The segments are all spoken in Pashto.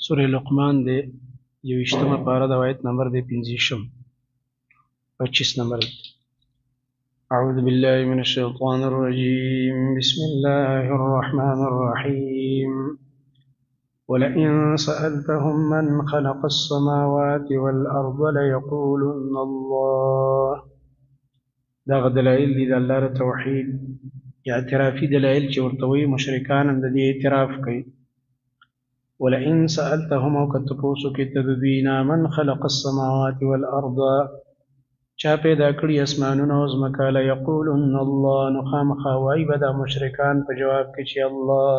سورة لقمان دے یوشتمه پارہ د آیت نمبر دے 25 نمبر دے. اعوذ باللہ من الشیطان الرجیم بسم اللہ الرحمن الرحیم ولئن سألتهم من خلق السماوات والأرض ليقولن الله. دا دلائل دی دا اللہ توحید یا اعترافی دلائل چې ورتوی مشرکان هم د دې اعتراف کوي. ولئن سألتهم او کتپوسو کې تدبینا من خلق السماوات والأرض چا پیدا کړی اسمانونه او ځمکه ليقولن الله نو خامخا وایي به دا مشرکان په جواب کې چې الله.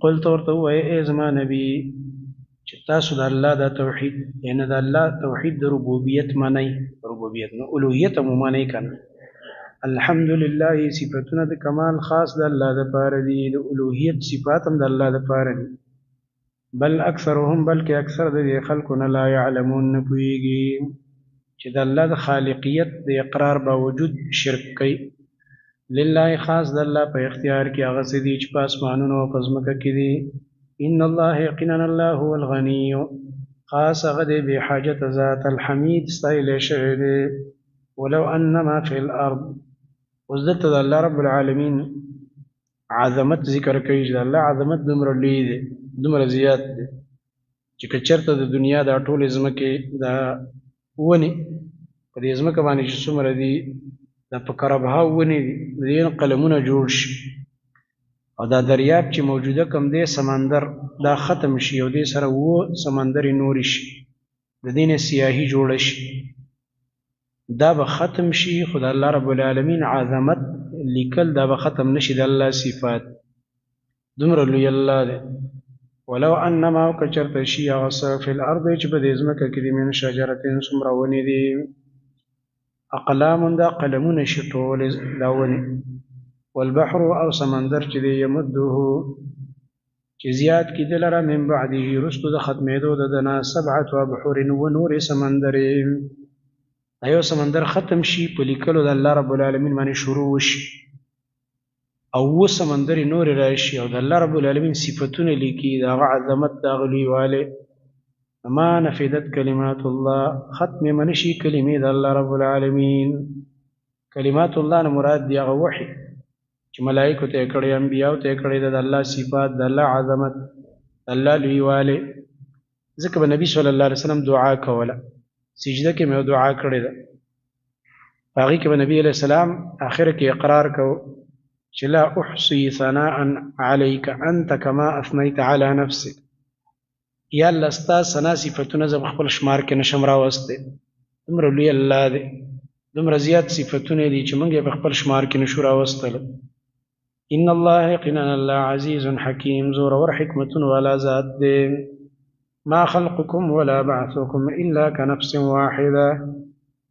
قلت ورته ووایه ای زما نبي چې تاسو د الله دا توحید یعنی د الله توحید د ربوبیت منئ. ربوبیت نو الوهیت هم منئ که نه. الحمدلله صفتونه د کمال خاص د الله دپاره دي، د الوهیت صفات هم د الله دپاره دي. بل اکثرهم بلکې اکثر د دې خلکو نه لا یعلمون نه پوهېږي چې د الله د خالقیت د اقرار باوجود شرک کوي. لله خاص د الله په اختیار کې هغه څه دي چې په اسمانونو او په ځمکه کې دي. ان الله یقینا الله هو الغني خاص هغه دی بې حاجته ذات الحمید ستایلی شوی دی. ولو انما فی الارض اوس دلته د الله رب العالمین عظمت ذکر کوي چې د الله عظمت دومره لوی دی دومره زیات دی چې که چېرته د دنیا دا ټولې ځمکې دا ونې په دې ځمکه باندې چې څومره دي دا په کربها ونې دي د دې نه قلمونه جوړ شي او دا دریاب چې موجوده کم دی سمندر دا ختم شي او دې سره 7 سمندرې نورې شي د دې نه سیاهي جوړه شي دا به ختم شي. خو د الله رب العالمین عظمت لیکل دا به ختم نشي د الله صفات دومره لوی الله دی. ولو انما او که چېرته شي هغه څه فی الارض چې په دې ځمکه کې دي من شجرتین څومره ونې دي اقلام دا قلمونه شي ټولې دا ونې والبحر او سمندر چې دی یمده چې زیات کېدی لره من بعده وروستو د ختمېدو د ده نه 7 ابحر و نورې سمندرې. یو سمندر ختم شي په لیکلو د الله رب العالمین باندې شروع وشي او 7 سمندرې نورې راشي او د الله رب العالمین صفتونه لیکي د هغه عظمت د هغه لویوالی. ما نفدت کلمات الله ختم منشي کلمې د الله رب العالمین. کلمات الله نه مراد دی هغه وحي چې ملائکو ته یې کړی انبیاو ته یې کړی د الله صفات د الله عظمت د الله لویوالی. ځکه به نبي صلی الله علیه وسلم دعا کوله سجده کې مې دعا کړې ده په هغې کې به نبي علیه السلام آخر کې اقرار کو چې لا احصي ثناء علیک انت کما اثنیت علی نفسک. یا الله ستا ثنا صفتونه زه په خپل شمار کې نشم راوستی. دومره لوی الله دی دومره زیات صفتونه دي چې موږ یې په خپل شمار کې نشو راوستلی. ان الله یقینا الله عزیز حکیم زورور حکمتونه والا ذات دی. ما خلقكم ولا بعثكم الا كنفس واحده.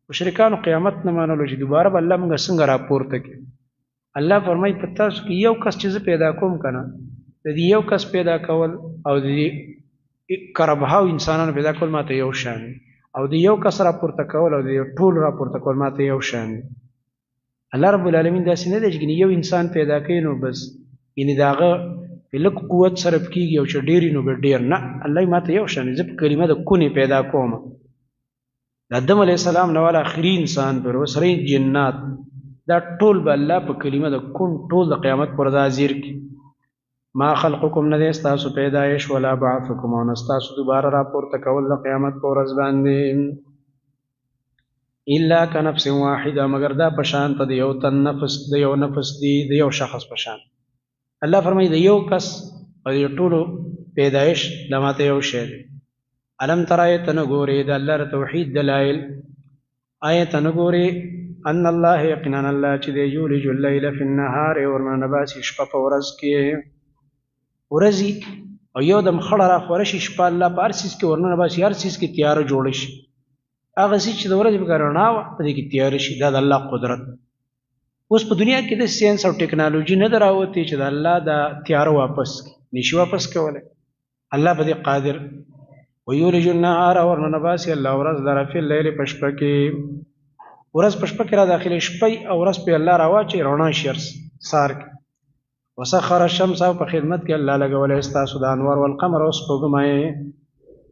مشرکانو قیامت نه منلو چې دوباره به الله موږ څنګه راپورته کړي. الله فرمایي په تاسو کې یو کس چې زه پیدا کوم که نه د دې یو کس پیدا کول او د دې کربهاو انسانانو پیدا کول ماته یو شان او د یو کس راپورته کول او د ټول راپورته کول ماته یو شان. الله رب العالمین داسې نه دی چې یو انسان پیدا کوي نو بس یعنې د هغه په لږ قوت صرف کېږي او چې ډېر نو به ډېر نه. الله ماته یو شان زه په کلمه د کونې پیدا کوم. د آدم علیه السلام نه والا آخري انسان پر وسره جنات دا ټول به الله په کلمه د کون ټول د قیامت پر ورځ حاضر کړي. ما خلقکم نه دی ستاسو پیدایش ولا بعثکم او نه ستاسو دوباره راپورته کول د قیامت په ورځ باندې الا کنفس واحده مگر دا په شانته د یو تن نفس د یو نفس دی د یو شخص په شان. الله فرمایي د یو کس او د ټولو پیدایش دا ماته یو شی دی. الم تر آیت نه ګورې د الله د توحید دلایل آیت نه ګورې ان الله یقینا الله چې دی یولج اللیل فی النهار ورننه باسي شپه په ورځ کې ورځي او یو دم خړه راخوره شي شپه الله په هر څیز کې ورننه باسي هر څیز کې تیاره جوړه شي. هغه څیز چې د ورځې پکې رڼا وه په دې کې تیاره شي دا د الله قدرت. اوس په دنیا کې د ساینس او ټیکنالوژي نه ده راوتې چې د الله دا تیاره واپس کړي نشي واپس کولی. الله په دې قادر. ویولج النهار ورننه باسي الله ورځ لره فی اللیل په شپه کې ورځ په شپه کې را داخلې شپه او ورځ په الله راواچوي رڼا شي سار کې وسخر الشمس او په خدمت کې الله لګولې استاسو د انوار والقمر او سپوږمۍ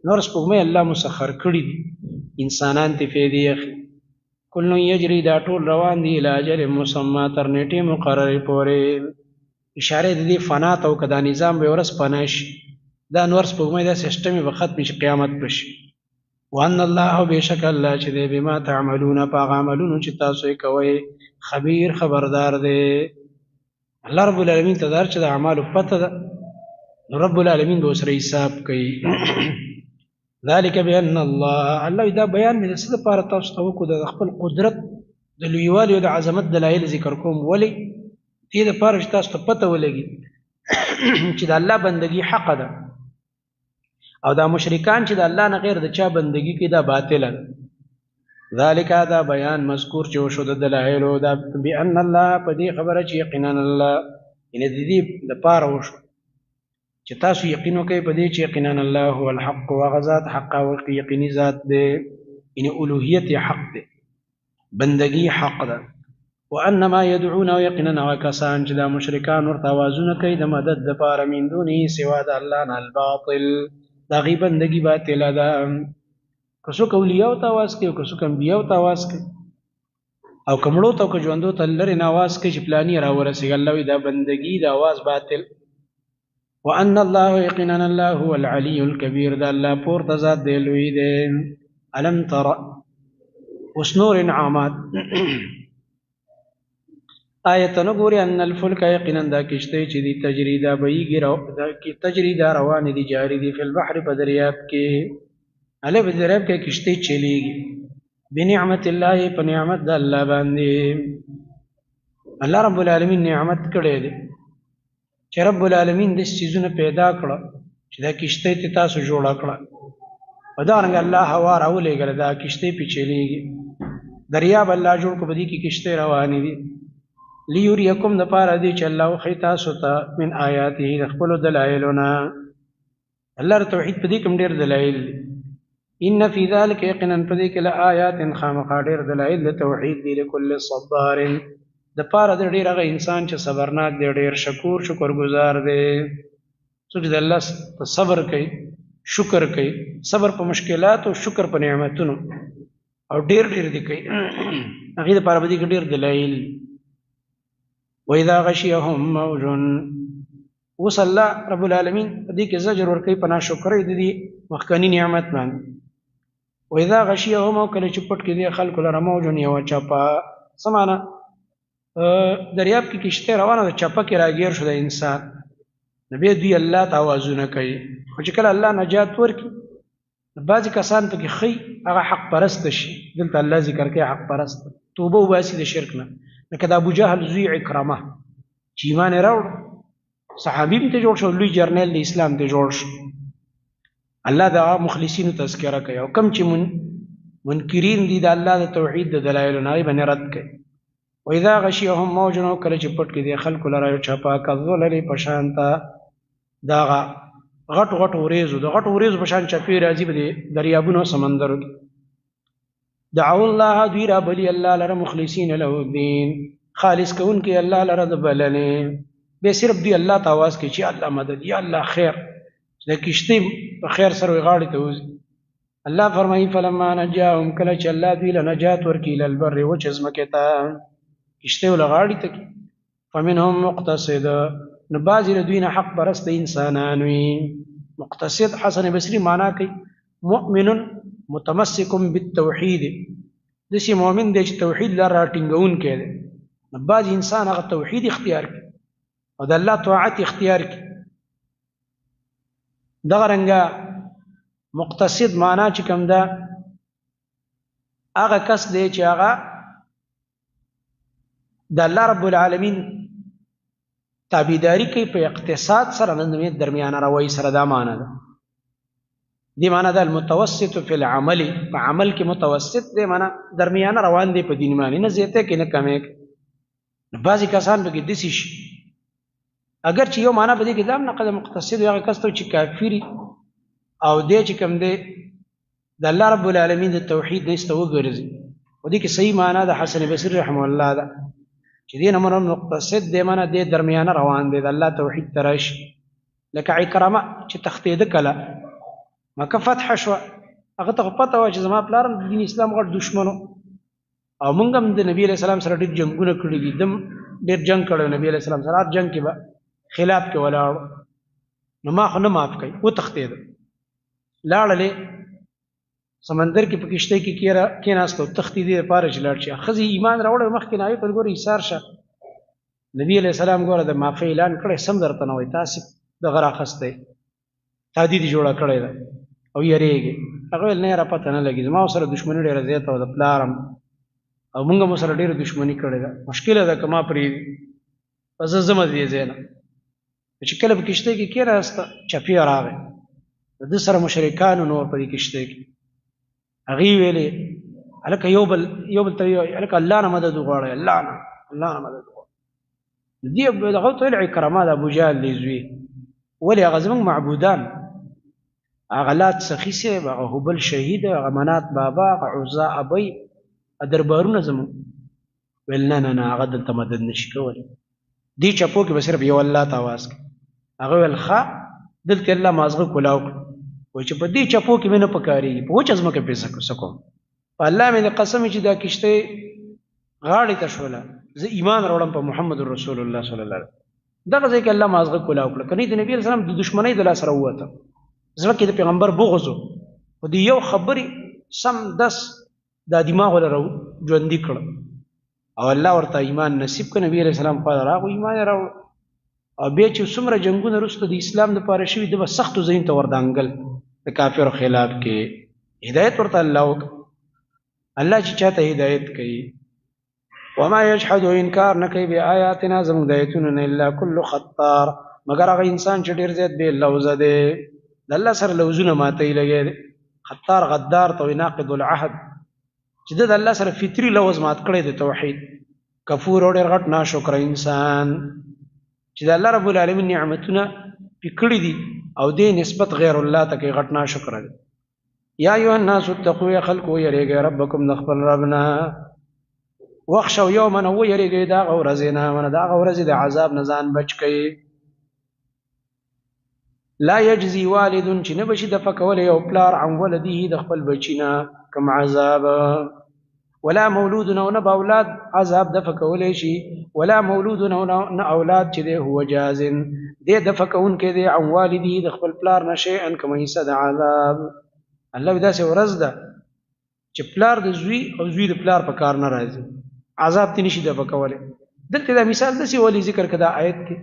نور سپوږمۍ الله مسخر کړي دي انسانان ته فائدې اخلي کل یجری دا ټول روان دي الی اجل مسمى تر نیټه مقرره پورې اشاره دې فنا ته او کدا نظام به ورس پناش دا نور سپوږمۍ دا سیستم به ختم شي قیامت پشي وان الله بشک الله چې دې بما تعملون پاغ عملون چې تاسو یې کوي خبير خبردار دی الله رب العالمین تدار چې د اعمال پته ده رب العالمین به سره حساب کوي ذلك بان الله دا بیان دې څه لپاره تاسو ته وکړو د خپل قدرت د لویوالي او د عظمت دلایل ذکر کوم ولی دې لپاره چې تاسو ته پته ولګي چې د الله بندگی حق ده او دا مشرکان چې د الله نه غیر د چا بندگی کې دا باطل ده ذالک دا بیان مذکور چې شو د دلایل او دا بان الله په دې خبره چې یقینا الله ان دې د پاره وشو چې تاسو یقین وکړئ په دې چې یقینا الله هو الحق وغزاد حق او یقیني ذات دی ان الوهیت حق دی بندگی حق ده وانما يدعون ويقينا وكسان چې دا مشرکان ورته आवाजونه کوي د مدد د پاره من دوني سوا د الله نه الباطل دا غي بندگی باطل ده کسو کولیاو ته आवाज کوي کسو انبیاو ته आवाज کوي او کمړو ته کو ژوندو ته لری نه आवाज کوي چې پلاني را ورسېږي الله دا بندگی دا आवाज باطل وان الله يقينا الله هو العلي الكبير دا الله پور ذات دی لوی دی الم تر وسنور انعامات آیتونه ګوري ان الفلک یقینا دا کشته چې دی تجریدا بهیږي دا کی تجریدا روان دي جاری دي په البحر په دریاب کې اله په دریاب کې کشته چلیږي بنعمت الله په نعمت د الله باندې الله رب العالمین نعمت کړی دی چې رب العالمین د سيزونه پیدا کړه چې دا کشته ته تاسو جوړ کړه او دا رنګ الله هوا راولېګل دا کشته په چلیږي دریاب الله جوړ کو بدی کې کشته روانې دي لیوریکم د پاره دی چې الله خو تاسو ته من آیاته د خپل دلایلونه الله توحید په دې کوم ډیر دلایل ان فی ذلک یقینا په دې کې لآیات خامخا ډیر دلایل د توحید دی لكل صبار د پاره د ډیر هغه انسان چې صبرناک دی ډیر شکرګزار دی څوک د الله صبر کوي شکر کوي صبر په مشکلات او شکر په نعمتونو او ډیر دی کوي هغه د پاره به ډیر دلایل وإذا غشيهم موج وصلى رب العالمين دې کې زجر ورکوي په ناشکرۍ د دې مخکنی نعمت باندې وإذا غشيهم او کله چې پټ کې دي خلکو لره موج یو چپا سمانه دریاب کې کشته روانه ده چپا کې راګیر شو د انسان نبی دوی الله تعاوذونه کوي خو چې کله الله نجات ورکي بعض کسان ته کې خي هغه حق پرست شي دلته الله ذکر کوي حق پرست توبه واسي د شرک نه لکه د ابو جهل زوی عکرمه چې ایمان راوړ صحابي ته جوړ شو لوی جرنیل د اسلام ته جوړ شو الله دا مخلصینو تذکرہ کوي او کم چې منکرین دي د الله د توحید د دلایل نه باندې رد کوي واذا غشيهم موج کله چې پټ کې دي خلق لره چپا کذل لري پشانتا دا غټ وریزو د غټ وریزو پشان چپی راځي به دریابونو سمندرو دعو الله دوی را بلی الله لره مخلصین له الدین خالص کون کې الله لره د بلنه به صرف دی الله تواس کې چې الله مدد یا الله خیر د کشته په خیر سره غاړي ته وځي الله فرمایي فلما نجاهم کله چې الله دوی له نجات ورکی ال البر وجزمکه تا کشته ول غاړي ته فمنهم مقتصد نو بعضی له دوی نه حق پرست انسانان وي مقتصد حسن بصری معنا کوي مؤمن متمسک بالتوحید دسی مؤمن دی چې توحید لاره ټینګون کړي بعض انسان هغه توحید اختیار کړي او د الله طاعت اختیار کړي دغه رنګه مقتصد معنا چې کوم ده هغه کس دی چې هغه د الله رب العالمین تابعداري کوي په اقتصاد سره نه درمیانه روي سره دا معنا ده دی معنا ده المتوسط فی العمل په عمل کې متوسط دی معنا درمیانه روان دی په دین باندې نه زیاته کې نه کمه بعضی کسان به کې دسی شي اگر چې یو معنا به دې کې دام نه قدم مقتصد هغه کس ته چې کافری او دې چې کوم دی د الله رب العالمین د توحید نشته وګرځي او دې کې صحیح معنا د حسن بصری رحم الله ده چې دې نه مراد مقتصد دی معنی دې درمیانه روان دی د الله توحید ته راشي لکه عکرمه چې تښتېده کله مکه فتح شوه هغه ته خو پته وه چې زما پلار هم د دین اسلام غټ دشمن او موږ هم د نبي علیه السلام سره ډېر جنګونه کړي دي دم ډېر جنګ کړی نبي علیه السلام سره هر جنګ کې به خلاف کې ولاړو نو ما خو نه معاف کوي وتښتېده لاړلې سمندر کې په کشتۍ کې کېناست او تښتې دې دپاره چې لاړ شي ښځې ایمان راوړی مخکې نه هغې ته ګوره ایثار شه نبي علیه السلام ګوره د معافۍ اعلان کړی سم درته نه وایي تاسې دغه راخستی تادي دې جوړه کړې ده او یریږي هغه ویل نه یاره پته نه لګي زما ورسره دښمني ډېره زیاته وه د پلار هم او موږ هم ورسره ډېره دښمني کړې ده مشکله ده که ما پرېږدي په زه ځمه د دې ځای نه چې کله په کشتۍ کې کېناسته چپی راغی د ده سره مشرکانو نور په دې کشتۍ کې هغې ویلې هلکه یو بل ته وایي هلکه الله نه مدد وغواړئ الله نه مدد وغواړئ دې هغه ورته ویل عکرمه د ابوجهل دی زوی ولې هغه زموږ معبودان هغه لات سخي صاحب هغه هبل شهید هغه منات بابا هغه عزا ابی دربارونه زموږ ویل نه هغه دلته مدد نشي کولی دې چپو کې به صرف یو الله ته اواز کوي هغه ویل ښه دلته الله مازغه کولاو کړو وایي چې په دې چپو کې مې نه پکارېږي په وچه ځمکه پې څه کوم په الله مې د قسم چې دا کشتۍ غاړې ته شوله زه ایمان راوړم په محمد رسول الله صلی الله علیه وسلم دغه ځای کې الله مازغه کولاو کړه که نه د نبي علیه السلام د دښمنۍ د لاسه راووته زړه کې د پیغمبر بغض و خو د یو خبرې سم دس دا دماغ وله ژوندي کړه او الله ورته ایمان نصیب کړه نبي علیه السلام خوا راغو ایمان یې راوړ او بیا چې څومره جنګونه وروسته د اسلام دپاره شوي ده به سختو ځایونو ته وردانګل د کافرو خلاف کې هدایت ورته الله وکړه الله چې چاته هدایت کوي وما یجحد انکار نه کوي بآیاتنا زموږ د آیتونو نه الا کل خطار مګر هغه انسان چې ډېر زیات بې لوزه دی د الله سره لوزونه ماتوي لګی دی خطار غدار ته وایي ناقض العهد چې ده د الله سره فطري لوز مات کړی د توحید کفور او ډېر غټ ناشکره انسان چې د الله رب العالمین نعمتونه پې کړي دي او دې نسبت غیر الله ته کوي غټ ناشکره دی یا ایها الناس اتقوا یا خلکو ویرېږئ ربکم د خپل ربنا واخشوا یوما ویرېږئ د هغه ورځې نه د هغه ورځې د عذاب نه ځان بچ کوئ لا یجزي والد چې نه بشي دفع کولی یو پلار عن ولده د خپل بچي نه کم عذاب ولا مولود او نه به اولاد عذاب دفع کولی شي ولا مولود او نه اولاد چې دی هو جاز دی دفع کوونکی دی عن والده د خپل پلار نه شیئا کومه حصه د عذاب الله وی داسې ورځ ده چې پلار د زوی او زوی د پلار په کار نه راځي عذاب تی نشي دفع کولی دلته دا مثال داسې ولې ذکر کړه دا آیت کې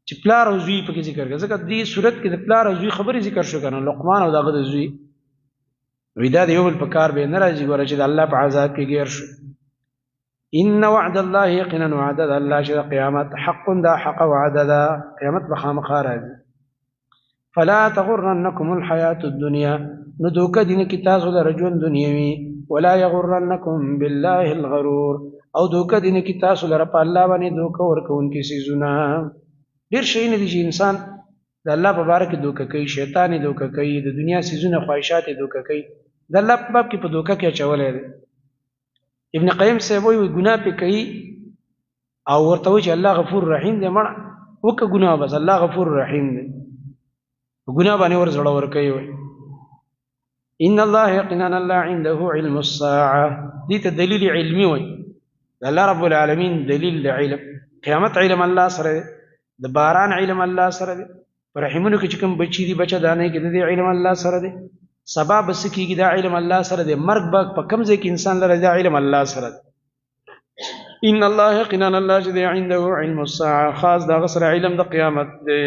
چې پلار او زوی پکې ذکر کړه ځکه دې صورت کې د پلار او زوی خبرې ذکر شو کنه لقمان او دغه د زوی وی دا د یو بل په کار به نه راځي ګوره چې د الله په عذاب کې ګیر شو ان وعد الله یقینا وعد الله چې قیامت حق دا حق وعد دا قیامت به خامخا راځي فلا تغرنکم الحیات الدنیا نو دوکه دین کې تاسو د رجون دنیوي ولا یغرنکم بالله الغرور او دوکه دین کې تاسو لره په الله باندې دوکه ورکوونکي سيزونه ډېر شي نه دي چې انسان د الله په باره کې دوکه کوي شیطان یې دوکه کوي د دنیا سيزونه خواهشات یې دوکه کوي د الله په باب کې په دوکه کې اچولی دی ابن قیم صاحب وایي ګناه پې کوي او ورته وایي چې الله غفور رحیم دی مړه وکړه ګناه بس الله غفور رحیم دی په ګناه باندې ور زړه ورکوي وایي ان الله یقینا الله عنده علم الساعه دې ته دلیل علمي وایي د الله رب العالمین دلیل د علم قیامت علم الله سره د باران علم الله سره دی په رحمونو کې چې کوم بچي دي بچه دانې کې د دې علم الله سره دی سبا بس کېږي دا علم الله سره دی مرګ به په کوم ځای کې انسان لره دا علم الله سره دی ان الله یقینا الله چې دی عنده علم الساعه خاص دغه سره علم د قیامت دی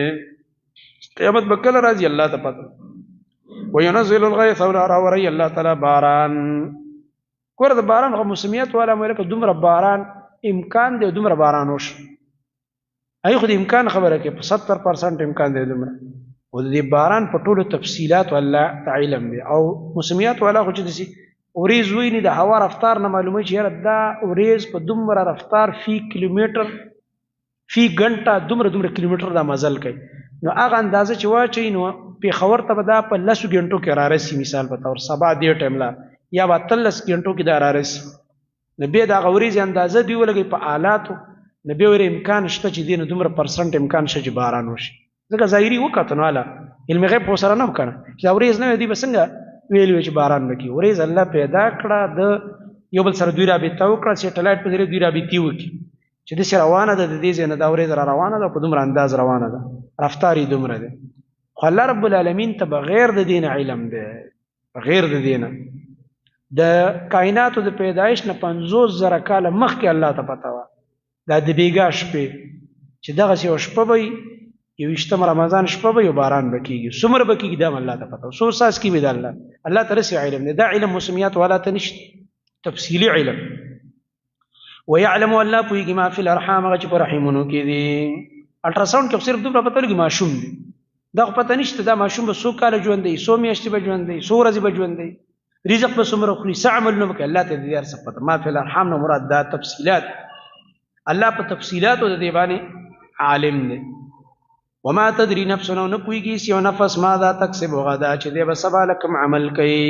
قیامت به کله راځي الله ته پته وينزل الغيث وراوري الله تعالی باران کور د باران خو موسمیت والا مې دومره باران امکان دی دومره باران وش ای خو د امکان خبره کې په 70% امکان دی دومره او د باران په ټولو تفصیلات والله علم دی او موسمیات والا خو چې دسی اوریز ویني د هوا رفتار نه معلومه چې یاره دا اوریز په دومره رفتار فی کیلومتر فی غنټه دومره کیلومتر دا مزل کوي نو هغه اندازه چې واچي نو پیښور ته به دا په 10 غنټو کې رارسي مثال په تور سبا دې ټیم لا یا به 30 غنټو کې دا رارسي نو بیا د هغه ورېځې اندازه دوی ولګوي په آلاتو، نو بیا ورې امکان شته چې دې نه دومره پرسنټ امکان شته چې باران وشي. ځکه ظاهري وکتو نو هله علم غیب خو سره نه و که نه، چې دا ورېځ نه وي دوی به څنګه ویلي وي چې باران به کېږي. ورېځ الله پیدا کړه، د یو بل سره دوی رابطه وکړه، سیټلایټ په ذریعه دوی رابطې وکړي چې داسې روانه ده، د دې ځای نه دا ورېځ را روانه ده، په دومره انداز روانه ده، رفتار یې دومره دی. خو الله رب العالمین ته بغیر د دې نه علم دی، بغیر د دې نه د کائناتو د پیدایش نه 50,000 کاله مخکې الله ته پته وه دا د بیګا شپې چې دغسې یوه شپه به وي، 21 رمضان شپه به یو باران به کېږي، څومره به کېږي دا هم الله ته پته وه، څو ساس کې به د الله ته رسې علم دی. دا علم موسمیات والا ته نشته، تفصیلي علم. ويعلم الله پوهېږي ما فی الارحام، هغه چې په رحمونو کې دي. الټراساونډ کې صرف دومره پته لګي ماشوم دی، دا خو پته نشته دا ماشوم به څو کاله ژوند دی، څو میاشتې به ژوند دی، څو ورځې به ژوند دی، رزق به څومره خوري، څه عملونه به کوي، الله ته د دې هر څه پته. ما فی الارحام نه مراد دا تفصیلات، الله په تفصیلاتو د دې باندې عالم دی. وما تدري نفس، نه پوهېږي یو نفس ماذا تکسب غدا، چې دی به سبا له کوم عمل کوي.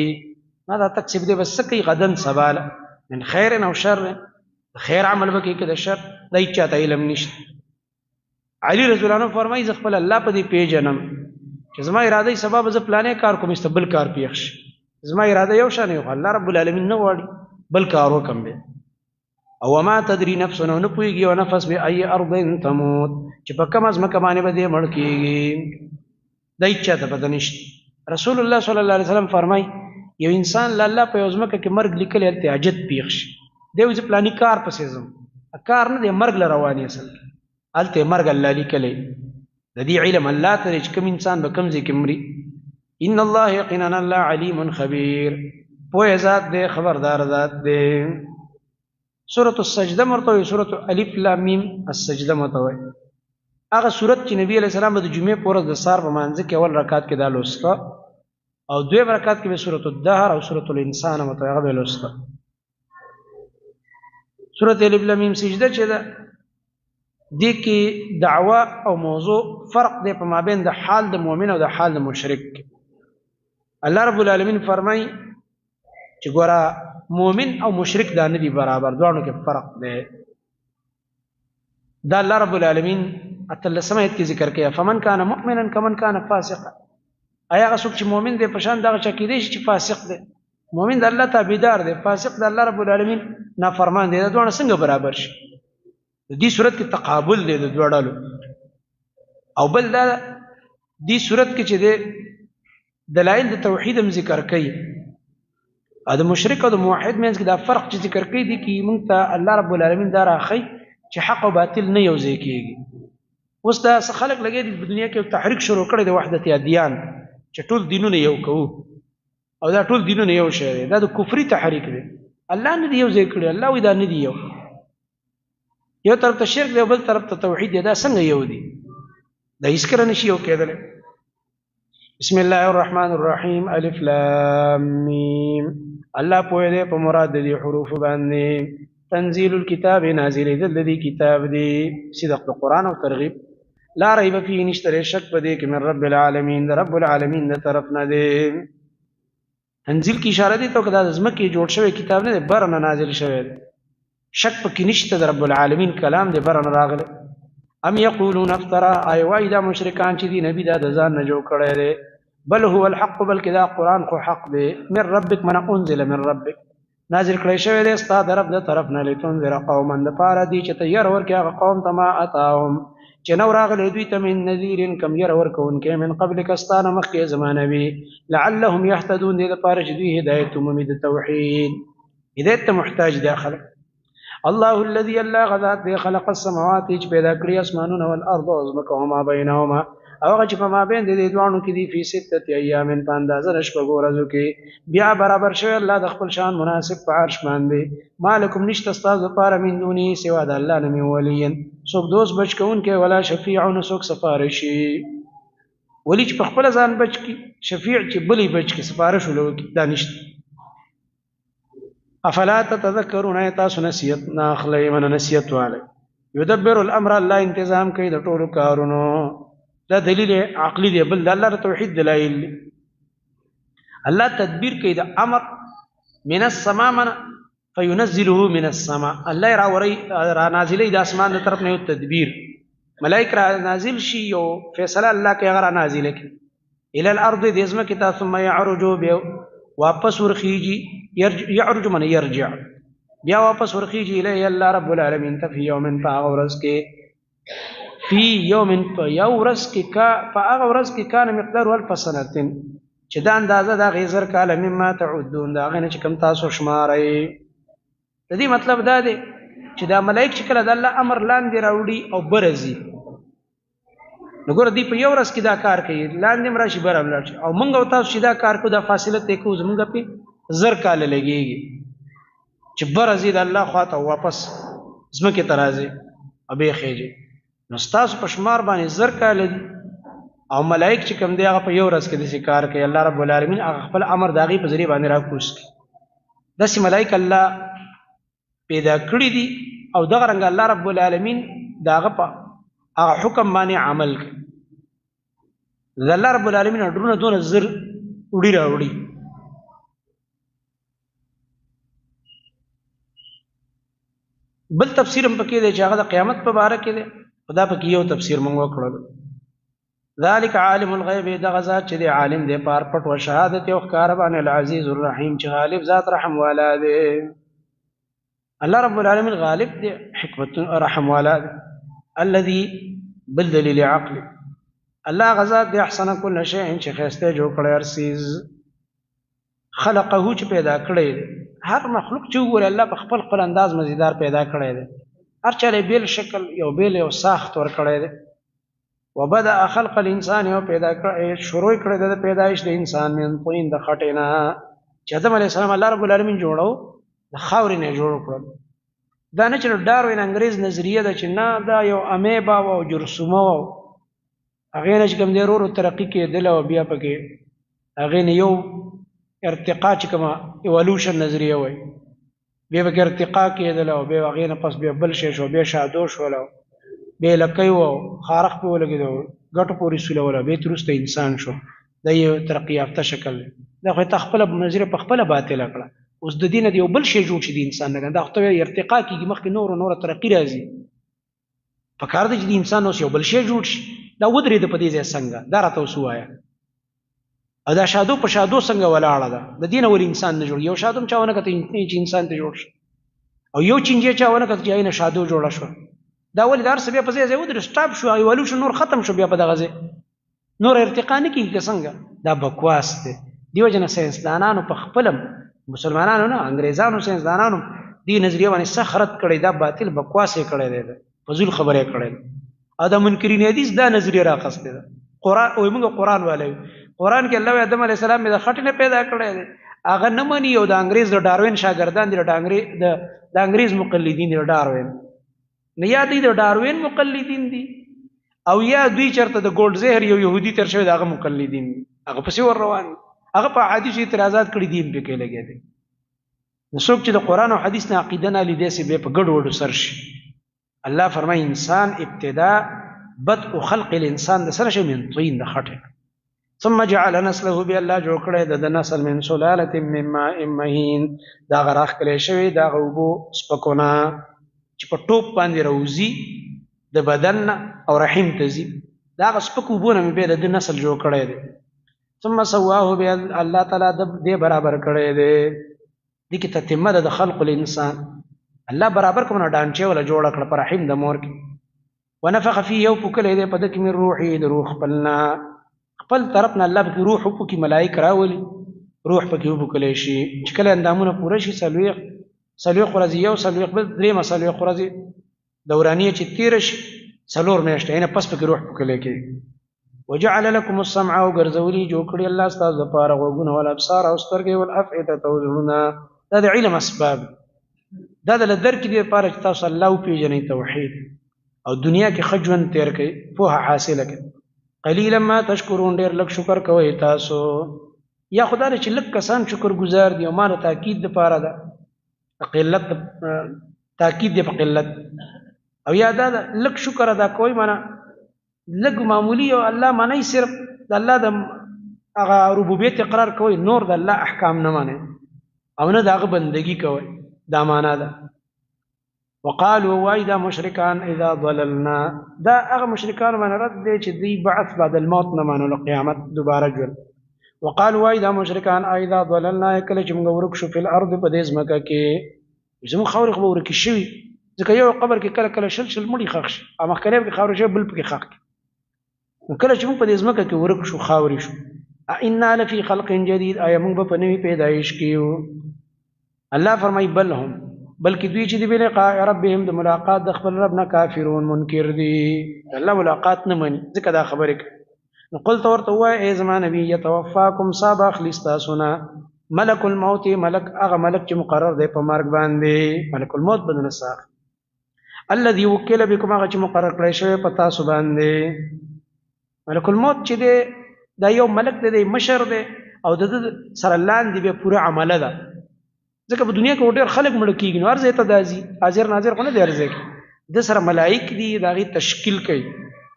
ماذا تکسب دی به څه کوي غدن سبا له، من خیر او شر، خیر عمل به کوي که د شر، دا هېچ چاته علم نشته. علي رضی الله عنه فرمایي زه خپل الله په دې پیژنم چې زما اراده یې سبا به زه پلانې کار کوم، ایسته بل کار پېښ شي، زما اراده یو شان وي، خو الله رب العالمین نه غواړي بل کار وکړم بیا. او وما تدري نفس، نه پوهېږي یو نفس بأي ارض تموت، چې په کومه ځمکه باندې به دې مړ کېږي، دا هېچ چاته پته نشته. رسول الله صلی الله علیه وسلم فرمایي یو انسان له الله په یو ځمکه کې مرګ لیکلی، هلته حاجت پېښ شي، دی وایي زه پلاني کار پسې ځم، کار نه دی مرګ له روان یې اصل کې، هلته یې مرګ الله لیکلی. د دې علم الله ته دی چې کوم انسان به کوم ځای کې مري. ان الله یقینا الله علیم خبیر، پوهه ذات دی، خبردار ذات دی. سورة السجده مرته وایي، سورة الف لام میم السجده مرته وایي. هغه سورت چې نبی علیه السلام به د جمعې په ورځ د سهار په مانځه کې اول رکعت کې دا لوسته، او دویم رکعت کې به سورة الدهر او سورة الانسان مرته هغه به لوسته. سورة الف لام میم سجده چې ده دې کې دعوه او موضوع فرق دی په مابین د حال د مؤمن او د حال د مشرک. الله رب العالمین فرمایي چې ګوره مؤمن او مشرک دا نه دي برابر، دواړو کې فرق دی. دا الله رب العالمین اتلسمه آیت کې ذکر کوي فمن کان مؤمنا کمن کان فاسقا، آیا هغه څوک چې مؤمن دی په شان دغه چا کېدی شي چې فاسق دی. مؤمن د الله تابعدار دی، فاسق د الله رب العالمین نافرمان دی، دا دواړه څنګه برابر شي؟ د دې صورت کې تقابل دی د دوه ډلو. او بل دا دې صورت کې چې د دلایل د توحید هم ذکر کوي، او د مشرک او د موحد منځ کې دا فرق چې ذکر کوي دی کې موږ ته الله رب العالمین دا راښیي چې حق او باطل نه یو ځای کېږي. اوس دا خلک لګیا دي په دنیا کې تحریک شروع کړی د وحدت ادیان چې ټول دینونه یو کوو او دا ټول دینونه یو شی دی، دا د کفري تحریک دی. الله نه دی یو ځای کړی، الله وایي دا نه دی یو طرف ته شرک دی او بل طرف ته توحید دی، دا څنګه یو دی؟ دا هیڅ کله نشي یو کېدلی. بسم الله الرحمن الرحیم الف لام میم، الله پوهه دی په مراد د دې حروف باندې. تنزيل الكتاب، نازل دل دې کتاب دی، صدق د قرآن او ترغیب. لا ریب فيه، نشته شک په دې کې، من رب العالمین، د رب العالمین د طرف نه دی. تنزیل کی اشاره دی ته که دا د ځمکې جوړ شوی کتاب نه دی، بر نه نازل شوی دی، شک پکې نشته، د رب العالمین کلام دی، بر نه راغلی. ام یقولون افترا، آی وایي دا مشرکان چې دي نبی دا د ځان نه جوړ کړی دی. بل هو الحق، بلکې دا قرآن خو حق دی. من ربک، من انزل من ربک، نازل کړی شوی دی ستا د رب د طرف نه. لتنذر قوما، دپاره دی چې ته ير ورکړې هغه قوم ته ما اتاهم چې نو راغلی دوی ته من نذیر کم ير ورکوونکی من قبلک ستا نه مخکې زمانه وي. لعلهم یهتدون، دې دپاره چې دوی هدایت ومومي د توحید، هدایت ته محتاج دی خلک. الله الذي، الله غذات دی، خلق السماوات چې پیدا کړي اسمانونه والارض او ځمکه وما بینهما، او هغه چې په مابین د دې دواړو کې دي، فی 6 ایام، په اندازه د شپږو ورځو کې. بیا برابر شوی الله د خپل شان مناسب په عرش باندې. مالکم، نشته ستاسو دپاره من دونې سوا د الله نه من ولي، څوک دوست بچ کوونکی، ولا شفیع، نه څوک سفارشي. ولی چې په خپله ځان بچ کړي، شفیع چې بلی بچ کړي، سفارش ولو کړي، دا نشته. افلا تتذکرون، تاسو نصیحت نه اخلئ، من نصیحت والی. یدبر الامر، الله انتظام کوي د ټولو کارونو. دا دلیل عقلی دی، بل د الله د توحید دلایل دی. الله تدبیر کوي د امر من السما، من فینزله من السماء الله را نازلی د اسمان د طرف نه یو تدبیر ملائک را نازل شي یو فیصله الله کې هغه را نازل کی الى الارض د ازمکه تا ثم يعرج واپس ورخیږي يعرج من يرجع بیا واپس ورخیږي الی الله رب العالمین ته فی یوم فاغورس کې فی یوم یورس کې کا فاغورس کې کان مقدار الف سنه چې دا اندازه دا غیزر کاله مما تعدون دا غنه چې کم تاسو شمارئ د دې مطلب دا دی چې دا ملائک چې کله د الله امر لاندې راوړي او برزي نو ګوره دی په یو ورځ کې دا کار کوي لاندې مراشي بر املاړ شي او موږ او تاسو چې دا کار کو دا فاصله ته کو زموږ په زر کال لګيږي چې برزي د الله خواته واپس زمکه ترازي ابي خيجي نو تاسو په شمار باندې زر کال دي او ملائک چې کوم دی هغه په یو ورځ کې د کار کوي الله رب العالمین هغه خپل امر داغي په ذریعہ باندې راکوس کی داسې ملائک الله پیدا کړی دي او دغه رنګ الله رب العالمین داغه په هغه حکم باندې عمل کوي الله رب العالمین ډرونه دون زر وړي راوړي بل تفسیر هم پکې دی چې هغه د قیامت په باره کې دی خدا پکې یو تفسیر موږ وکړو ذالک عالم الغیب دغه ذات چې دی عالم دی پار پټ او شهادت او ښکار باندې العزیز الرحیم چې غالب ذات رحم والا دی الله رب العالمین غالب دی حکمت رحم والا دی الذي بالدلیل عقل الله غزاد دی احسن كل شيء چې خسته جوړ کړی هر سیز خلقه چې پیدا کړی هر مخلوق چې وګوري الله په خپل خپل انداز مزیدار پیدا کړی دی هر چا بیل شکل یو بیل یو ساخت ور کړی دی وبدا خلق الانسان یو پیدا کړی شروع کړی د پیدایش د انسان من طین د خټینا چې آدم علیه السلام الله رب العالمین جوړو د خاورې نه جوړ کړل دا نه چې ډاروین انګریز نظریه ده چې نه دا یو امیبا او جرثومه او هغه نه چې کوم دی ورو ترقی کېدل او بیا پکې هغه نه یو ارتقا چې کومه ایوالوشن نظریه وای بیا پکې ارتقا کېدل او بیا هغه نه پس بیا بل شی شو بیا شادو شو بیا لکۍ او خارق په ولګېدو ګټو پورې سوله ولا بیا ترسته انسان شو دا یو ترقی یافته شکل دا خو تخپل نظریه په خپل باطل کړه اوس د دین دی یو بل شی جوړ شي د انسان نه دا خو ارتقا کیږي مخکې نور ترقی راځي په کار دی چې د انسان اوس یو بل شی جوړ شي دا ودرې د پدې ځای څنګه دا راته وسوایا او دا شادو په شادو څنګه ولاړه ده د دین ول انسان نه جوړ یو شادو چاونه کته چې انسان ته جوړ شي او یو چنجه چاونه کته چې نه شادو جوړه شو دا ول دار سبه په ځای ودرې سټاپ شو ایوالوشن نور ختم شو بیا په دغه ځای نور ارتقا نه کیږي څنګه دا بکواس دی دیو جن ساينس دانانو په خپلم مسلمانانو نه انګريزانو ساينس دانانو دی نظریه باندې سخرت کړي دا باطل بکواس کړي دی فضول خبره کړي ا د منکرین حدیث دا نظریه راخسته ده قران او موږ قران والے قران کې الله آدم علی السلام د خټې نه پیدا کړی دی هغه نه مني او د انګريز د ډاروین شاګردان دي د انګريز مقلدین دي ډاروین نه یا دي د ډاروین مقلدین دي او یا دوی چرته د ګولډ زهر یو يهودي تر شوی دغه مقلدین هغه پسې ور روان هغه په حدیث اعتراضات کړی دي په کې لګي دي نو څوک چې د قران او حدیث نه عقیده نه لیدي سي به په ګډ وډو سرشي الله فرمای انسان ابتدا بدء خلق الانسان د سره شي من طين د خټه ثم جعل نسله بالله جوړ کړی د نسل من سلاله من ماء مهين دا غراخ کړي شوی دا غوبو سپکونه چې په ټوپ باندې روزي د بدن او رحم تزي دا سپکو بونه به د نسل جوړ کړی دی ثم سواه به الله تعالی د برابر کړی دی د کی تتمه د خلق الانسان الله برابر کوم ډانچه ولا جوړ کړ پر رحم د مور کې ونفخ فيه یو پکله دی په دک من روحي د روح خپلنا خپل طرفنا الله په روح په کې ملائک راولي روح په کې وبکلی شي چې کله اندامونه پوره شي سلوخ ورځي یو سلوخ بل درې مسلوخ ورځي دورانیه چې تیر شي سلور میاشتې نه پس په روح وکړي کې وجعل لكم السمع وغرزولي جو کړی الله ستاسو لپاره غوږونه او ابصار او سترګې او افئده توزلنا دا د علم اسباب دا د درک دي لپاره چې تاسو الله پیژنئ توحید او دنیا کې خجون تیر کړي په حاصله کړي قلیلا ما تشکرون ډیر لږ شکر کوئ تاسو یا خدای چې لږ کسان شکر گزار دي او ما تاکید لپاره ده قلت تاکید دی په قلت او یا دا لږ شکر ادا کوي معنا لږ معمولی او الله معنی صرف د الله د هغه ربوبیت اقرار کوي نور د الله احکام نه ماني او نه دغه بندگی کوي دا معنا ده. وقالوا وايدا مشرکان اذا ضللنا، دا هغه مشرکان باندې رد دی چې دی بعث بعد الموت نه مانو، قیامت دوباره ژوند. وقالوا وايدا مشرکان اذا ضللنا، کله چې موږ ورک شو په الارض په دې ځمکه کې، زموږ خاورې خو ورکې شوي، ځکه یو قبر کې کله کله شل مړي ښخ شي، او مخکې کې خاورې شوی بل پکې ښخ کړي. نو کله چې موږ په دې ځمکه کې ورک شو خاورې شو، انا لفي خلق جديد، آیا موږ به په نوې پیدایش کې یو؟ الله فرمایي بل هم، بلکې دوی چې دی بلقاء ربهم، د ملاقات د خپل رب نه کافرون منکر دي، الله ملاقات نه مني، ځکه دا خبرې کوي. نو قلت ورته ووایه ای زما نبي یتوفاکم صاب اخلي ستاسو نه ملک الموت، ملک هغه ملک چې مقرر دی په مرګ باندې، ملک الموت بدن ساخ الذي وکل بكم، هغه چې مقرر کړی شوی په تاسو باندې. ملک الموت چې دی دا یو ملک دی، مشر دی، او د سره لاندې بیا پوره عمله ده، ځکه په دنیا کې ډېر خلک مړه کېږي، نو هر ځای ته دا ځي، حاضر ناظر خو نه دی هر ځای کې، د سره ملایک دي، د هغې تشکیل کوي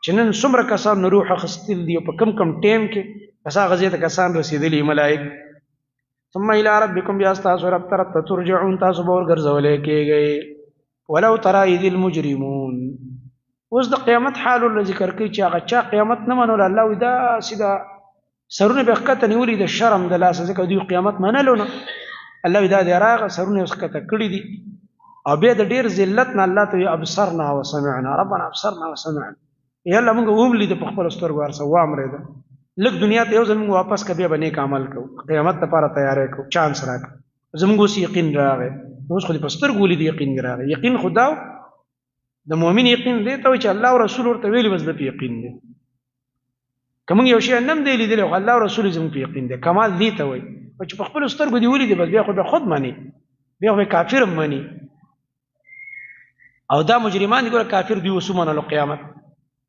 چې نن څومره کسان روح اخیستل دي او په کم کم ټیم کې بس هغه ځای ته کسان رسېدلي ملایک. ثم الى ربکم، بیا ستاسو رب طرف ته ترجعون، تاسو به ورګرځولی کېږئ. ولو ترى اذ المجرمون، اوس د قیامت حال له ذکر کوي چې هغه چا قیامت نه منلو، الله وایي داسې دا سرونه به ښکته نیولي د شرم د لاسه، ځکه دوی قیامت منلو نه، الله وایي دا دی راغه سرونه یې ښکته کړي دي، او بیا د ډېر ذلت نه الله ته وایي ابصرنا وسمعنا ربنا ابصرنا وسمعنا، یا الله موږ وملیده په خپلو سترګو هر څه واورېده، لږ دنیا ته یو ځل موږ واپس که بیا به نیک عمل کوو، قیامت لپاره تیاری کوو، چانس راکړه. زموږ اوس یقین راغی، اوس خو دې په سترګو ولید یقین راغی. یقین خو دا د مؤمن یقین دی ته وایي چې الله او رسول ورته ویلي بس ده په یقین دی، که موږ یو شی نه هم دی لیدلی خو الله او رسول یې زموږ په یقین دی، کمال دې ته وایي چې په خپلو سترګو دې ولیدې بس بیا خو به خود مني، بیا خو به کافر هم مني. او دا مجرمان دي ګوره کافر دوی اوس ومنلو قیامت.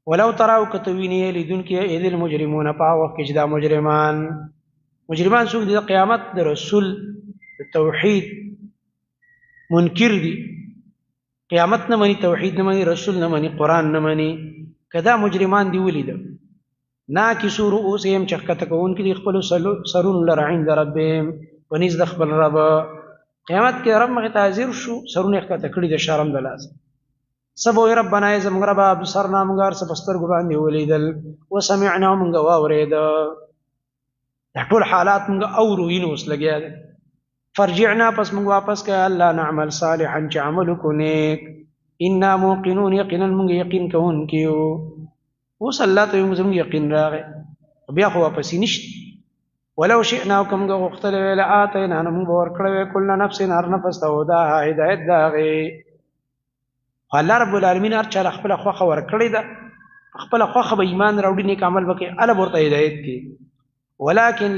ولو تراو کتوینی لیدونکي اذ المجرمون، په هغه وخت کې چې دا مجرمان څوک دي؟ د قیامت د رسول د توحید منکر دي، قیامت نه مني، توحید نه مني، رسول نه مني، قرآن نه مني. که دا مجرمان دي ولیده ناکسو رؤوسهم، چې ښکته کوونکي دي خپلو سرونو لره عند ربهم، په نزد د خپل رب. قیامت کې رب مخې ته حاضر شو، سرونه یې ښکته کړي د شرم د لاسه. سبو ربنا ای زموږ ربه ابصرنا، موږ هر څه په سترګو باندې ولیدل، وسمعنا موږ واورېده، دا ټول حالات موږ اورو وینو اوس لګیا دی. فرجعنا پس موږ واپس کړه الله نعمل صالحا، چې عمل وکړو نیک، انا موقنون، یقینا موږ یقین کوونکي یو. اوس الله ته زموږ یقین راغی، بیا خو واپسې نشته. ولو شئنا، که موږ غوښتلی وی لآتینا، نو موږ به ورکړی وی کل نفس هر نفس ته هداها، هدایت د هغې. الله رب العالمین هر چا له خپله خوښه ورکړې ده، خپله خوښه به ایمان راوړي، نیک عمل به کوي، هله به ورته هدایت کوي.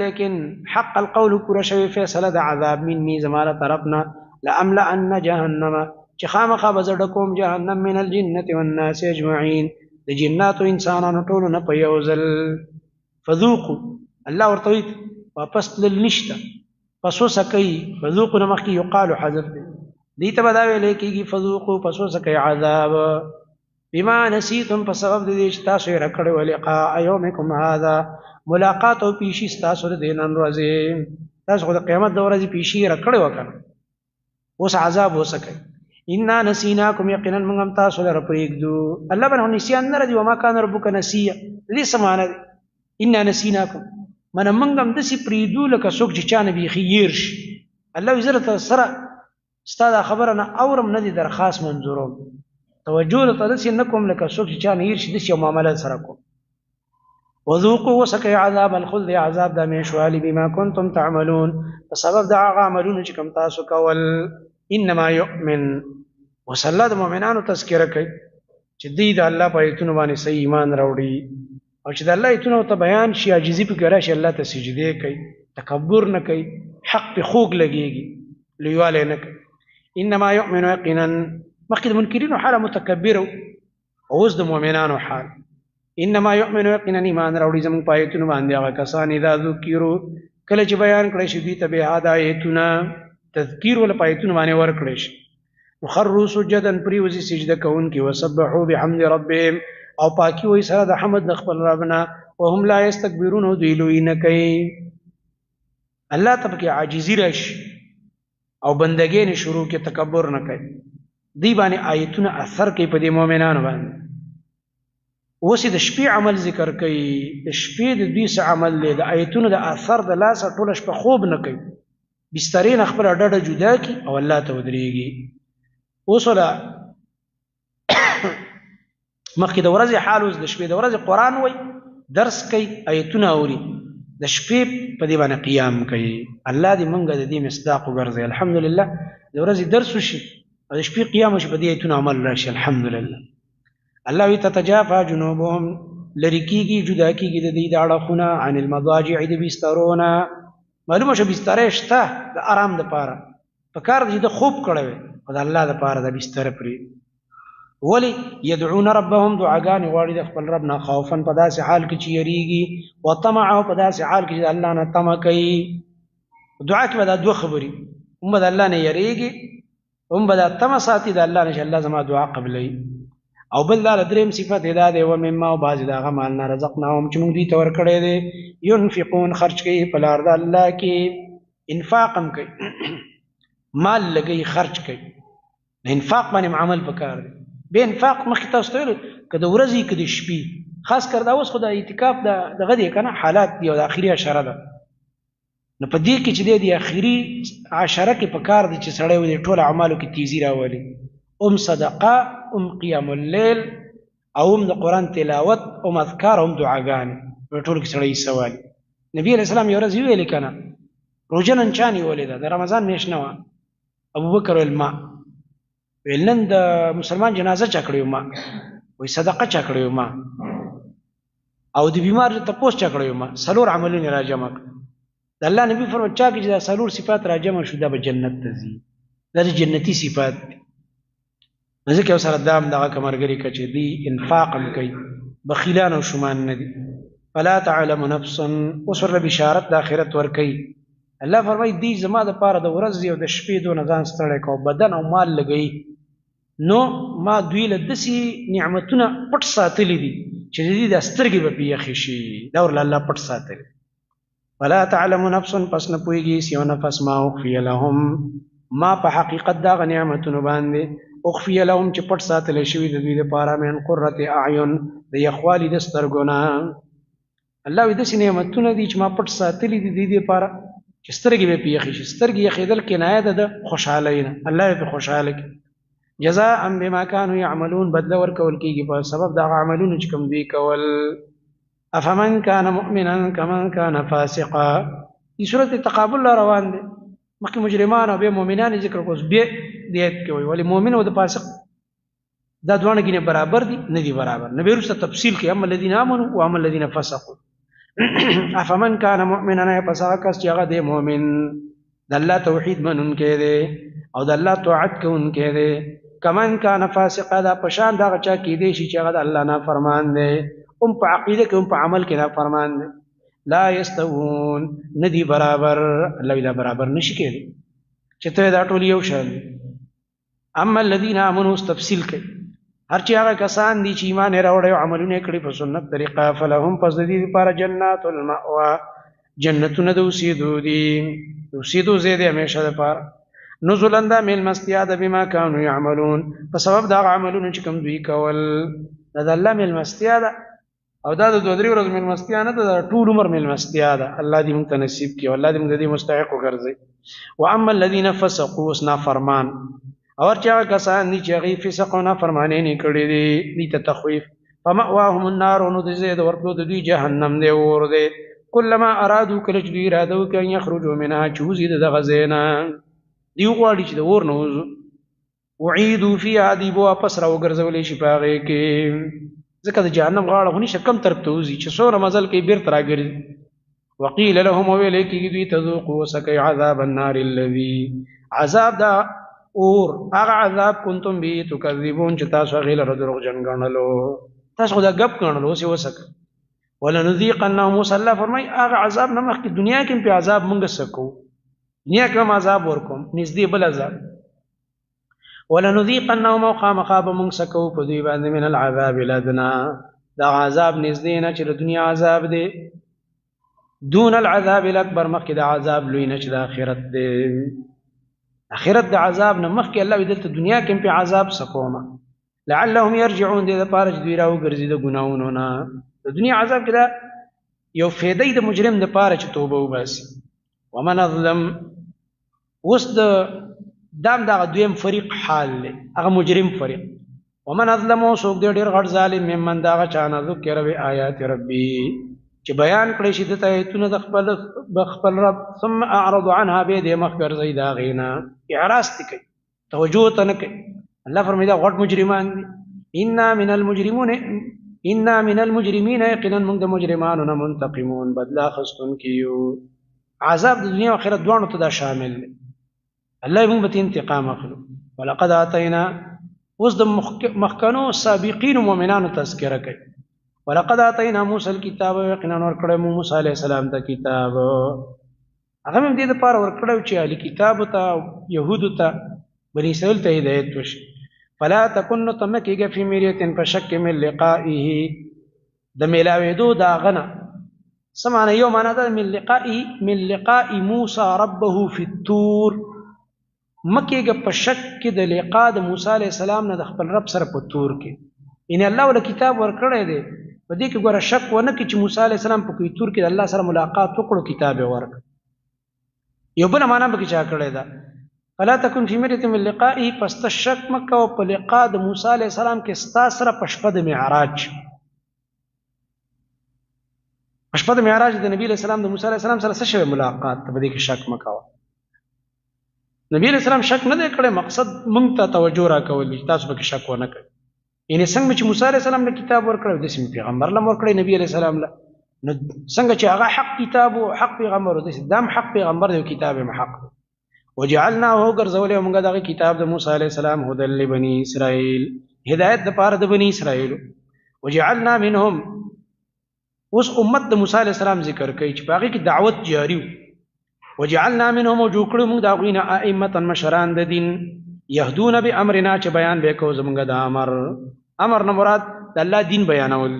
لیکن حق القول، پوره شوې فیصله د عذاب مني زما له طرف نه، لأملأن جهنم، چې خامخا به زه ډکوم جهنم من الجنة والناس اجمعین، د جناتو انسانانو ټولو نه په یو ځل. فذوقوا، الله ورته وایي واپس تلل نشته، پس وسکئ. فذوقوا نه مخکې یقالو حذف دی، دې ته به دا ویلی کېږي فذوقوا، پس وسکئ عذاب، بما نسیتم، په سبب د دې چې تاسو یې رکړی و لقاء یومکم هذا، ملاقات او پیشي ستاسو د دې نن ورځې، تاسو خو د قیامت د ورځې پیشي یې رکړی وه که نه، اوس عذاب وسکئ. انا نسیناکم، یقینا موږ هم تاسو لره پرېږدو. الله باندې خو نسیان نه راځي، وما کان ربک نسیه، د دې څه معنی دی؟ انا نسیناکم معنی موږ هم داسې پرېږدو لکه څوک چې چا نه بیخي هېر شي. الله وایي زه درته سره ستا دا خبره نه اورم، نه دې درخواست منظوروم، توجه درته داسې نه کوم لکه څوک چې چا نه هېر شي، داسې یو معامله سره کوم. وذوقوا وسکئ عذاب الخلد، عذاب د همیشوالي، بما کنتم تعملون، په سبب د هغه عملونو چې کوم تاسو کول. انما یؤمن، اوس الله د مؤمنانو تذکره کوي چې دوی د الله په ایتونو باندې صحیح ایمان راوړي، او چې د الله ایتونو ته بیان شي، عاجزي پکې راشي، الله ته سجدې کوي، تکبر نه کوي، حق پې خوږ لګېږي، لویوالی نه کوي. انما یؤمن، یقینا مخکې د منکرینو حاله متکبر او اوس د مؤمنانو حال. انما یؤمن، یقینا ایمان راوړي زموږ په ایتونو باندې هغه کسان اذا ذکروا، کله چې بیان کړی شي دوی ته بهاد ایتونه، تذکیر ول په ایتونو باندې ورکړی شي، وخروا سجدا، پریوزي سجده کوونکي، وسبحوا بحمد ربهم، او پاکي وایي سره د حمد د خپل رب نه، وهم لا یستکبرون، دوی لوی نه کوي. الله ته پکې عاجزي راشي او بندګۍ شروع کې تکبر نه کوي دی باندې آیتونه اثر کوي په دې مؤمنانو باندې اوس د شپې عمل ذکر کوي د شپې د دوی څه عمل دی د آیتونو د اثر د لاسه ټوله شپه خوب نه کوي بسترې نه خپله ډډه جدا کړي او الله ته ودرېږي اوس ولا مخکې د ورځې حال اوس د شپې د ورځې قرآن وای درس کوي آیتونه اوري د شپې په دې باندې قیام کوي الله دې موږ د دې مصداق وګرځي الحمدلله د ورځې درس وشي او د شپې قیام وشي په دې آیتونو عمل راشي الحمدلله الله وی تتجافا جنوبهم لری کیږي جدا کیږي د دې د اړخونه عن المضاجع د بسترونه معلومه شو بسترې شته د آرام د پاره په کار دې د خوب کړو او د الله د پاره د بستر پرې ولی يدعون ربهم دعاګان غواړي د خپل رب نه خوفا په داسې حال کې چې یریږي او طمعا په داسې حال کې چې الله نه طمع کوي دعا کې به دا دوه خبرې هم د الله نه یریږي هم به د طمع ساتي د الله نه چې الله زما دعا قبلوي او بل دا دریم صفت دا دی و مما او بعض دا غمال نه رزقناهم چې موږ دوی ته ورکړی دی ينفقون خرج کوي په لار د الله کې انفاق هم کوي مال لګي خرج کوي انفاق باندې عمل پکار دی به انفاق مخکې تاسو ته ویل که د ورځې که د شپې خاص کر دا اوس خو د اعتکاف دغه دی که نه حالات دی او د اخري عشره ده نو په دې کې چې دی د اخري عشره کې پکار دی چې سړی د ټولو اعمالو کې تیزي راولي صدقه قیام اللیل او د قرآن تلاوت اذکار دعاګانې په ټولو کې سړی سوالي نبی علیه السلام یو ورځ ویلې که نه روژه نن چا نیولې ده د رمضان میاشت نه وه ابوبکر ویل ما ویل نن د مسلمان جنازه چا کړې ما وایي صدقه چا کړې ما او د بیمار تپوس چا کړې ما څلور عملونه را جمع کړه د الله نبي فرمایي چا کې چې دا څلور صفات را جمع شو دا به جنت ته ځي دا د جنتي صفات دي ځکه یو سره دام دغه کمرګري که چې دی انفاق هم کوي بخیلان او شومان نه دي فلا تعلم نفس اوس ورله بشارت د آخرت ورکوي الله فرمایي دی زما دپاره د ورځې او د شپې دونه ځان ستړی کو بدن او مال لګوي نو ما دوی له داسې نعمتونه پټ ساتلي دي چې د دې د سترګې به پې یخې شي دا ورله الله پټ ساتلي فلا تعلم نفس پس نه پوهېږي سیو نفس ما اخفي لهم ما په حقیقت دغه نعمتونو باندې اخفي لهم چې پټ ساتلی شوي د دوی دپاره من قرة اعین د یخوالي د سترګو نه الله وایي داسې نعمتونه دي چې ما پټ ساتلي دي د دې دپاره چې سترګې به پې یخې شي سترګې یخېدل کنایه ده د خوشحالۍ نه الله یې پې خوشحاله کړي جزاء بما كانوا يعملون بدله ورکول کېږي په سبب دغه عملونو چې کوم دوی کول افمن كان مؤمنا كمن كان فاسقا دې صورت تقابل را روان دی مخکې مجرمان او بیا مؤمنان ذکر کوس بیا دې آیت کې وایي ولې مؤمن او د فاسق دا دواړه ګینې برابر دي نه دي برابر نه بیا وروسته تفصیل کوي اما الذین آمنوا واما الذین فسقوا افمن كان مؤمنا پس هغه کس چې هغه دی مؤمن د الله توحید منونکی دی او د الله طاعت کوونکی دی کمن كان فاسقا دا پشان دغه چا کېدی شي چې هغه د الله نافرمان دی هم په عقیده کې هم په عمل کې نافرمان دی لا یستوون ندی برابر الله دا برابر نشي کېدی چې ته دا ټول یو شان اما الذين امنوا تفصیل کوي هر چې هغه کسان دي چې ایمان راوړي او عملونه کړي په سنت طریقه فلهم پس د دې لپاره جنات المأوا جنتونه د اوسېدو دي اوسېدو ځای دی همیشه دپاره نزلا دا میلمستیا ده بما كانوا يعملون په سبب د هغه عملونه چې کوم دوی کول دا د الله میلمستیا ده او دا د دوه درې ورځو میلمستیا نه ده د ټول عمر میلمستیا ده الله دې موږ ته نصیب کړي او الله دې موږ د دې مستحق وګرځوي واما الذين فسقوا اوس نافرمان او هر چې هغه کسان دي چې هغوی فسق او نافرمانۍ نه کړې دي دوی ته تخویف فمأواهم النار نو د ځای د ورتلو د دوی جهنم دی اور دی کلما ارادو کله چې دوی اراده وکړي ان یخرجوا منها چې وځي د دغه ځای نه دوی غواړي چې د اور نه وځو اعیدوا فیها دوی به واپس راوګرځولی شي په هغې کې ځکه د جهنم غاړه خو نشي کم طرف ته وځي چې څومره مزل کوي بېرته راګرځي وقیل لهم وویلی کېږي دوی ته ذوقوا وڅکئ عذاب النار الذي عذاب دا اور هغه عذاب کنتم به تکذبون چې تاسو هغې لره دروغجن ګڼلو تاسو خو دا ګپ ګڼلو اوس یې وڅکه ولنذیقنهم اوس الله فرمایي هغه عذاب نه مخکې دنیا کې هم پې عذاب مونږ څه کوو دنیا کې هم عذاب ورکوم نږدې بل عذاب ولنذيقنهم خامخا به موږ څه کوو په دوی باندې من العذاب الادنا دا عذاب نږدې نه چې د دنیا عذاب دی دون العذاب الاکبر مخکې د عذاب لوی نه چې د آخرت دی آخرت د عذاب نه مخکې الله وی دلته دنیا کې په عذاب سکوما لعلهم يرجعون دې لپاره چې دوی راوګرځي د ګناهونو نه. د دنیا عذاب کې دا یو فایده د مجرم د پاره چې توبه وباسي. ومن اظلم اوس د دام دغه دویم فریق حال دی هغه مجرم فریق. ومن اظلم څوک دی ډېر غټ ظالم ممن دغه چا نه ذکر بآیات ربي چې بیان کړی شي د آیتونو د خپل رب ثم اعرض عنها به دې مخ ګرځي د هغې نه اعراض دې کوي توجه ته نه کوي. الله فرمایي دا غټ مجرمان دي. انا من المجرمین یقینا موږ د مجرمانو نه منتقمون بدلا اخیستونکي یو. عذاب د دنیا او آخرت دواړو ته دا شامل دی. الله موږ به انتقام اخلو. ولقد آتینا اوس د مخکنو سابقین مؤمنانو تذکره کوي. ولقد آتینا موسی الکتاب یقینا ورکړی مو موسی علیه السلام ته کتاب. هغه هم دې دپاره ورکړی چې اهل کتابو ته یهودو ته بني اسرائیل ته هدایت وشي. فلا تکن نو ته مه کېږه فی مریة په شک من لقائه د میلاوېدو د هغه نه. څه معنی؟ یو معنی ده من لقاء موسی ربه فی الطور. مه کېږه په شک کې د لقا د موسی علیه السلام نه د خپل رب سره په طور کې. یعنې الله وله کتاب ورکړی دی په دې کې ګوره شک ونه کړي چې موسی علیه السلام په کوی طور کې د الله سره ملاقات وکړو کتاب یې ورکړ. یو بله معنا به کې چا کړی ده فلا تکن فی مریة من لقائه پس ته شک مه کوه په لقا د موسی علیه السلام کې ستا سره په شپه د معراج. په شپه د معراج د نبي علیه السلام د موسی علیه السلام سره څه شوی ملاقات ته په دې کې شک مه کوه. نبی علیه السلام شک نه دی کړی مقصد موږ ته توجه راکول دي تاسو پکې شک ونه کړئ. یعنې څنګه چې موسی علیه السلام له کتاب ورکړی داسې مې پیغمبر له هم ورکړی نبي علیه السلام له. نو څنګه چې هغه حق کتاب و حق پیغمبر و داسې دا هم حق پیغمبر دی او کتاب یې حق دی. وجعلناه ګرځولی موږ دغه کتاب د موسی علیه السلام هدى لبني اسرائیل هدایت دپاره د بني اسرائیلو. وجعلنا منهم اوس امت د موسی علیه السلام ذکر کوي چې په هغې کې دعوت جاري و. وجعلنا منهم او جوړ کړو موږ د هغوی نه ائمة مشران د دین یهدون بامرنا چې بیان به کوو زموږ د امر نه مراد د الله دین بیانول.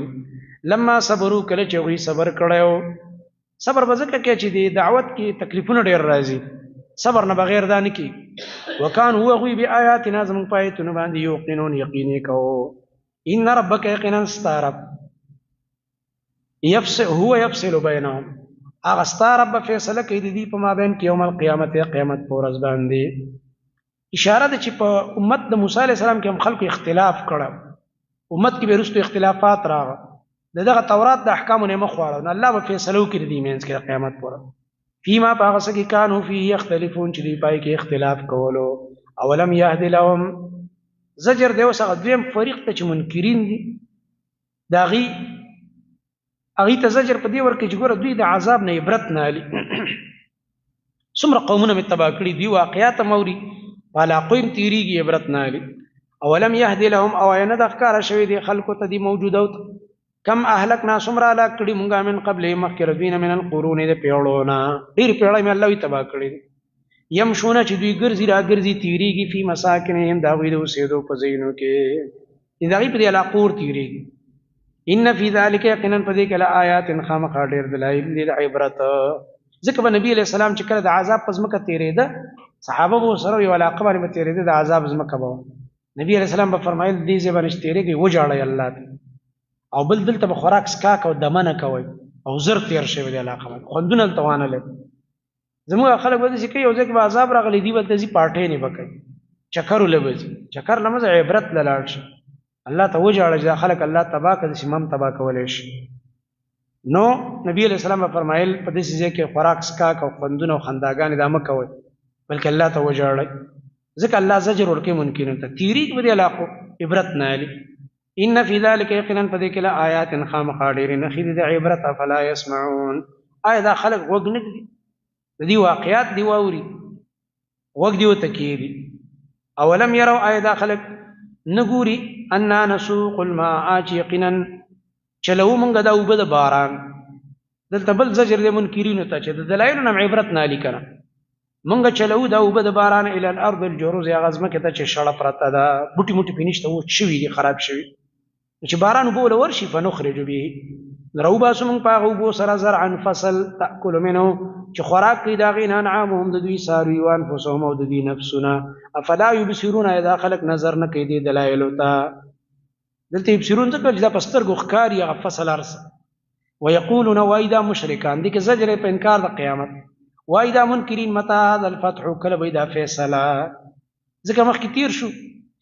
لما صبروا کله چې هغوی صبر کړی و. صبر به ځکه کوي چې د دعوت کې تکلیفونه ډېر راځي صبر نه بغیر دا نه کېږي. وکانو هغوی بآیاتنا زموږ په آیتونو باندې یوقنون یقین یې کوو. ان ربک یقینا ستا رب هو یفصل بینهم هغه ستا رب به فیصله کوي د دې په مابین کې یوم القیامت قیامت په ورځ باندې. اشاره ده چې په امت د موسی علیه السلام کې هم خلکو اختلاف کړی امت کې به وروستو اختلافات راغله د دغه تورات د احکامو نه یې مخ واړه نو الله به فیصله وکړي د دې منځ کې د قیامت په ورځ. فیما په هغه څه کې کانو فیه یختلفون چې دوی پای کې اختلاف کولو. اولم یهد لهم زجر دی اوس هغه دویم فریق ته چې منکرین دي د هغې ته زجر په دې ورکړي چې ګوره دوی د عذاب نه عبرت نه هلي. څومره قومونه مې تباه کړي دوی واقعات هم اوري په علاقو یې هم تېرېږي عبرت نه هلي. اولم یهد لهم او آیا نه ده ښکاره شوې دي خلکو ته دي موجودو ته کم اهلکنا څومره هلاک کړي مونږ من قبلهم مخکې د دوی نه من القرون د پیړو نه ډېرې پیړۍ مې الله وي تباه کړي دي. یمشونه چې دوی ګرځي راګرځي تېرېږي فی مساکنهم د هغوی د اوسېدو په ځایونو کې د هغوی په دې علاقو تېرېږي. ان فی ذلک یقینا په دې کې لآیات خامخا ډېر دلایل دي د عبرت. ځکه به نبي علیه السلام چې کله د عذاب په ځمکه تېرېده صحابه به ورسره یو علاقه باندې به تېرېده د عذاب ځمکه به نبي علیه السلام به فرمایل دې ځای باندې چې تېرېږئ وژاړئ الله ته او بل دلته به خوراک سکاک او دمه نه کوئ او زر تېر شوی د علاقه باندې خوندونه هلته وانه لري. زموږ خلک به داسې کوي یو ځای کې به عذاب راغلی دي به هلته ځي پاټۍ به کوي چکرو له به ځي چکر نه مزه عبرت له لاړ شي الله ته وژاړه چې دا خلک الله تباه کړه داسې هم تباه کولی شي. نو نبي علیه السلام به فرمایل په داسې ځای کې خوراک سکاک او خوندونه او خنداګانې دا مه کوئ بلکې الله ته وژاړئ ځکه الله زجر ورکوي منکرینو ته تېرېږي به دې علاقو عبرت نه هلي. ان فی ذلک یقینا په دې کې لآیات خامخا ډېرې نښې دي د عبرت افلا یسمعون آیا دا خلک غوږ نه ږدي د دې واقعات دي واوري غوږ دې ورته کېږدي. اولم یرو آیا دا خلک نه ګوري انا نسوق الماء چې یقینا چلو مونږ دا اوبه د باران دلته بل زجر د منکرینو ته چې د دلایلو نه عبرت نه هلي که نه مونږ چلو دا اوبه د باران الی الارض الجروز هغه ځمکې ته چې شړه پرته ده بوټي موټي پرې نشته وچ شوي دي خراب شوي چې باران اوبه وله ورشي فنخرج به راوباسو مونږ په هغه اوبو سره زرعا فصل تأکل منه چې خوراک کوي دا غي نه انعامهم د دوی ساروي وان فسهم او د دوی نفسونه افلا يبصرون اذا خلق نظر نه کوي د دلایل ته دلته يبصرون ځکه چې دا پستر ګخکاری هغه فصل ارس ويقولون واذا مشرکان دي کې زجر په انکار د قیامت واذا منکرین متى هذا الفتح کله به دا فیصله ځکه مخکې تیر شو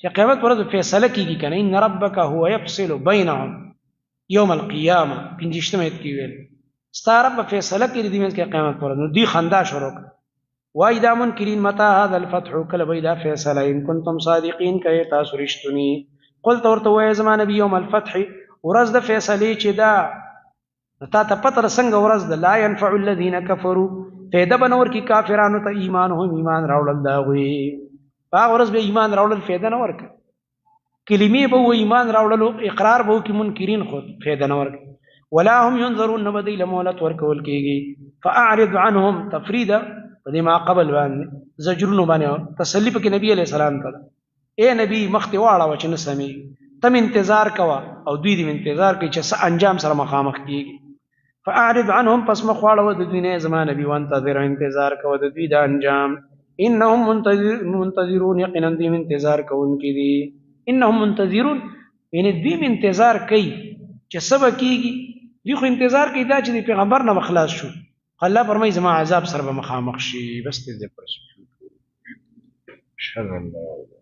چې قیامت ورځ فیصله کیږي کنه ان ربک هو يفصل بينهم يوم القيامه پنځشتمه ایت کې ویل ستاره په فیصله کې دې منځ کې قیامت ورځ نو دی خندا شروع واذا منکرین متى هذا الفتح کله به دا فیصله ان کنتم صادقین کای تاسو رښتونی قلت ورته وای زما نبی یوم الفتح ورځ د فیصله چې دا تا ته پتر څنګه ورځ د لا ينفع الذين كفروا فیده بنور کی کافرانو ته ایمانهم ایمان راوړل دا وی هغه ورځ به ایمان راوړل فیده نه ورک کلمې به و ایمان راوړل اقرار به کی منکرین خود فیده نه ورک ولا هم ينظرون بدیل مولت ورکول کیږي فاعرض عنهم تفریدا په ما قبل باندې زجرون باندې تسلی په نبی علیہ السلام ته اے نبی مخته واړه و چې نه سمي تم انتظار کوا او دوی دې انتظار کوي چې انجام سره مخامخ کیږي فاعرض عنهم پس مخواړه و د دوی نه زما نبی وانتظر انتظار کوا د دوی د انجام انهم منتظرون یقینا دې انتظار کوونکي دي انهم منتظرون یعنی دې انتظار کوي چې سبا کیږي دوی خو انتظار کوي دا چې پیغمبر نه مخلاص شو الله فرمایي زما عذاب سره مخامخ شي بس دې پر شر الله